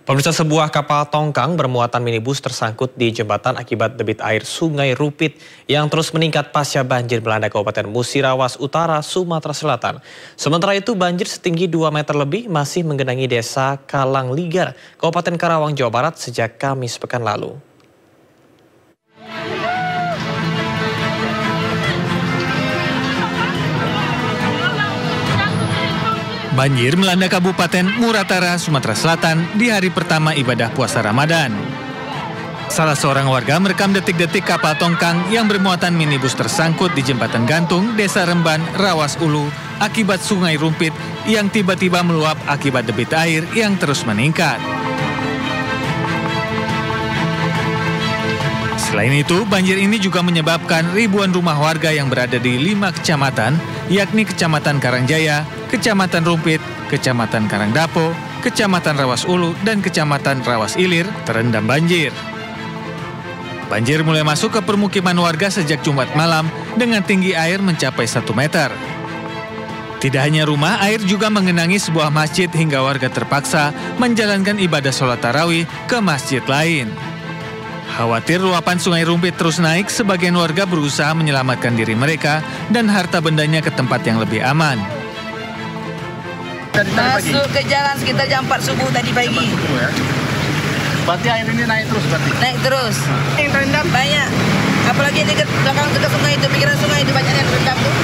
Pemirsa, sebuah kapal tongkang bermuatan minibus tersangkut di jembatan akibat debit air Sungai Rupit yang terus meningkat pasca banjir melanda Kabupaten Musirawas Utara, Sumatera Selatan. Sementara itu banjir setinggi 2 meter lebih masih menggenangi desa Kalangligar, Kabupaten Karawang, Jawa Barat sejak Kamis pekan lalu. Banjir melanda Kabupaten Muratara, Sumatera Selatan di hari pertama ibadah puasa Ramadan. Salah seorang warga merekam detik-detik kapal tongkang yang bermuatan minibus tersangkut di jembatan gantung Desa Remban, Rawas Ulu akibat Sungai Rumpit yang tiba-tiba meluap akibat debit air yang terus meningkat. Selain itu, banjir ini juga menyebabkan ribuan rumah warga yang berada di 5 kecamatan, yakni Kecamatan Karangjaya, Kecamatan Rumpit, Kecamatan Karangdapo, Kecamatan Rawas Ulu, dan Kecamatan Rawas Ilir terendam banjir. Banjir mulai masuk ke permukiman warga sejak Jumat malam dengan tinggi air mencapai 1 meter. Tidak hanya rumah, air juga mengenangi sebuah masjid hingga warga terpaksa menjalankan ibadah sholat tarawih ke masjid lain. Khawatir luapan Sungai Rumpit terus naik, sebagian warga berusaha menyelamatkan diri mereka dan harta bendanya ke tempat yang lebih aman. Masuk ke jalan sekitar jam 4 subuh tadi pagi. Berarti air ini naik terus berarti? Naik terus. Yang terendam banyak. Apalagi di belakang dekat sungai itu, pinggiran sungai itu banyak yang terendam tuh.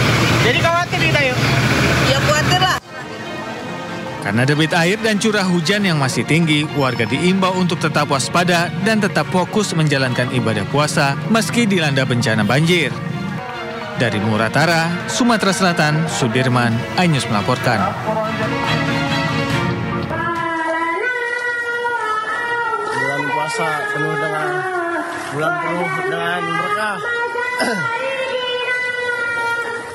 Jadi khawatir kita yuk? Ya khawatir lah. Karena debit air dan curah hujan yang masih tinggi, warga diimbau untuk tetap waspada dan tetap fokus menjalankan ibadah puasa meski dilanda bencana banjir. Dari Muratara, Sumatera Selatan, Sudirman, iNews melaporkan. Bulan puasa penuh dengan berkah.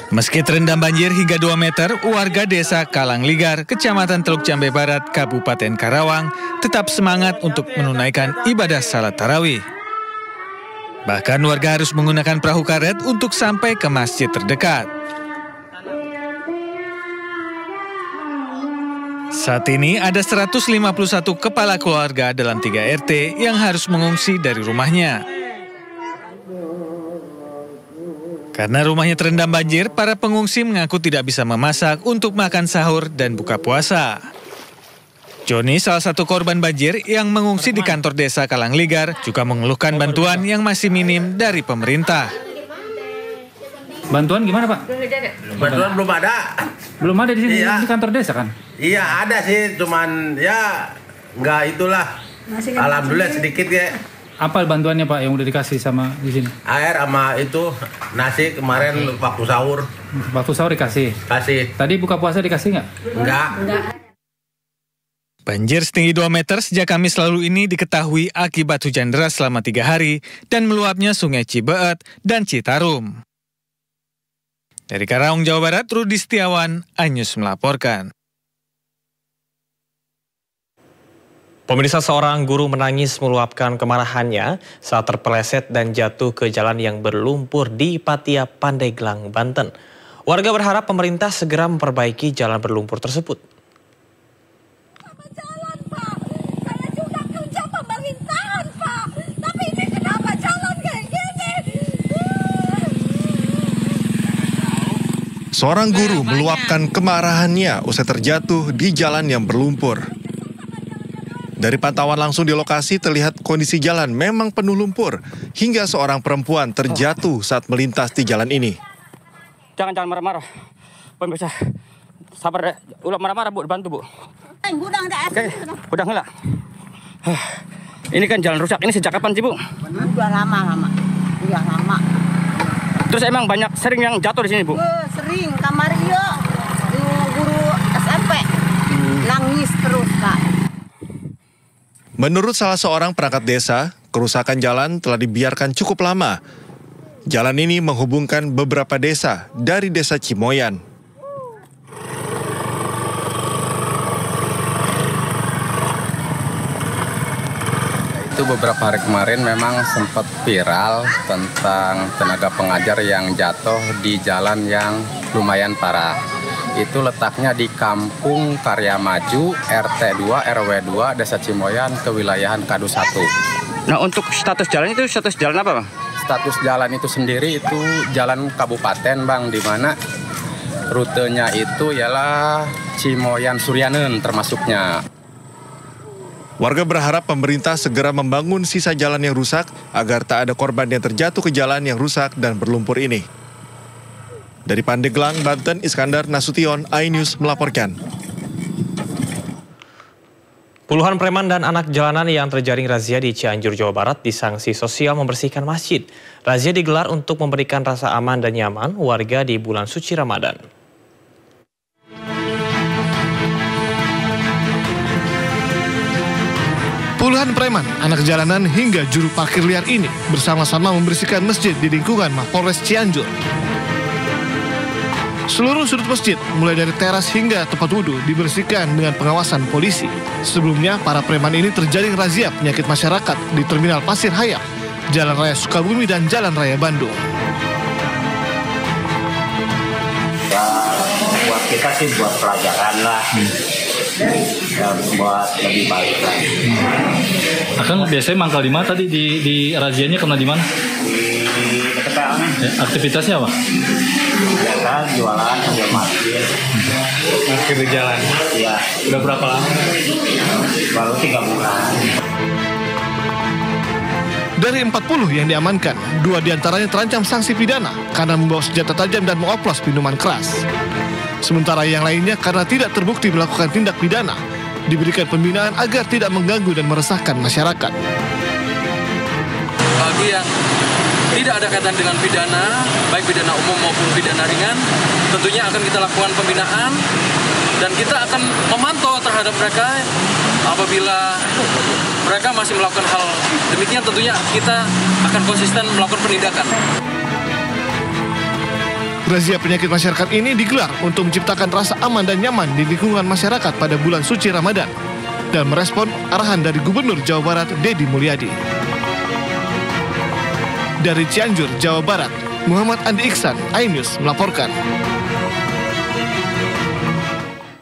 Meski terendam banjir hingga 2 meter, warga desa Kalangligar, Kecamatan Teluk Jambe Barat, Kabupaten Karawang, tetap semangat untuk menunaikan ibadah salat tarawih. Bahkan warga harus menggunakan perahu karet untuk sampai ke masjid terdekat. Saat ini ada 151 kepala keluarga dalam 3 RT yang harus mengungsi dari rumahnya. Karena rumahnya terendam banjir, para pengungsi mengaku tidak bisa memasak untuk makan sahur dan buka puasa. Joni, salah satu korban banjir yang mengungsi di kantor desa Kalangligar, juga mengeluhkan bantuan yang masih minim dari pemerintah. Bantuan gimana, Pak? Bantuan belum ada. Belum ada di sini, Iya. di kantor desa kan? Iya ada sih, cuman ya nggak itulah. Alhamdulillah sedikit ya. Apa bantuannya, Pak, yang udah dikasih sama di sini? Air sama itu nasi kemarin waktu sahur Waktu sahur dikasih. kasih. Tadi buka puasa dikasih nggak? Enggak. Banjir setinggi 2 meter sejak Kamis lalu ini diketahui akibat hujan deras selama 3 hari dan meluapnya Sungai Cibeet dan Citarum. Dari Karawang, Jawa Barat, Rudi Setiawan, iNews melaporkan. Pemirsa, seorang guru menangis meluapkan kemarahannya saat terpeleset dan jatuh ke jalan yang berlumpur di Patia, Pandeglang, Banten. Warga berharap pemerintah segera memperbaiki jalan berlumpur tersebut. Jalan, Pak. Saya juga kerja pemerintahan, Pak. Tapi ini kenapa jalan kayak gini? Seorang guru meluapkan kemarahannya usai terjatuh di jalan yang berlumpur. Dari pantauan langsung di lokasi terlihat kondisi jalan memang penuh lumpur hingga seorang perempuan terjatuh saat melintas di jalan ini. Jangan marah-marah. Pemirsa, sabar deh. Ulah marah-marah, Bu, bantu, Bu. Oke, udah ngelak. Ini kan jalan rusak. Ini sejak kapan sih, Bu? Udah lama. Udah lama. Terus emang banyak sering yang jatuh di sini, Bu? Sering. Kemarin yuk, guru SMP. Nangis terus, Kak. Menurut salah seorang perangkat desa, kerusakan jalan telah dibiarkan cukup lama. Jalan ini menghubungkan beberapa desa dari desa Cimoyan. Itu beberapa hari kemarin memang sempat viral tentang tenaga pengajar yang jatuh di jalan yang lumayan parah. itu letaknya di Kampung Karya Maju, RT 2, RW 2, Desa Cimoyan, kewilayahan Kadu 1. Nah, untuk status jalan itu status jalan apa, Bang? Status jalan itu sendiri itu jalan kabupaten, Bang, di mana rutenya itu ialah Cimoyan Suryanen termasuknya. Warga berharap pemerintah segera membangun sisa jalan yang rusak agar tak ada korban yang terjatuh ke jalan yang rusak dan berlumpur ini. Dari Pandeglang, Banten, Iskandar Nasution, iNews melaporkan. Puluhan preman dan anak jalanan yang terjaring razia di Cianjur, Jawa Barat disanksi sosial membersihkan masjid. Razia digelar untuk memberikan rasa aman dan nyaman warga di bulan suci Ramadan. Puluhan preman, anak jalanan hingga juru parkir liar ini bersama-sama membersihkan masjid di lingkungan Mapolres Cianjur. Seluruh sudut masjid, mulai dari teras hingga tempat wudhu, dibersihkan dengan pengawasan polisi. Sebelumnya, para preman ini terjaring razia penyakit masyarakat di Terminal Pasir Hayam, Jalan Raya Sukabumi, dan Jalan Raya Bandung. Ya, buat kita sih buat pelajaran lah. Ya, buat lebih baik lagi. Akan biasanya mangkal di mana tadi di razianya kena di mana? Di dekat PLN. Ya, aktivitasnya apa? Biasa jualan, jual parkir. Parkir di jalan. Iya. Udah berapa lama? Baru 3 bulan. Dari 40 yang diamankan, 2 diantaranya terancam sanksi pidana karena membawa senjata tajam dan mengoplos minuman keras. Sementara yang lainnya karena tidak terbukti melakukan tindak pidana, diberikan pembinaan agar tidak mengganggu dan meresahkan masyarakat. Bagi yang tidak ada kaitan dengan pidana, baik pidana umum maupun pidana ringan, tentunya akan kita lakukan pembinaan dan kita akan memantau terhadap mereka. Apabila mereka masih melakukan hal demikian, tentunya kita akan konsisten melakukan penindakan. Razia penyakit masyarakat ini digelar untuk menciptakan rasa aman dan nyaman di lingkungan masyarakat pada bulan suci Ramadan dan merespon arahan dari Gubernur Jawa Barat Deddy Mulyadi. Dari Cianjur, Jawa Barat, Muhammad Andi Iksan, iNews melaporkan.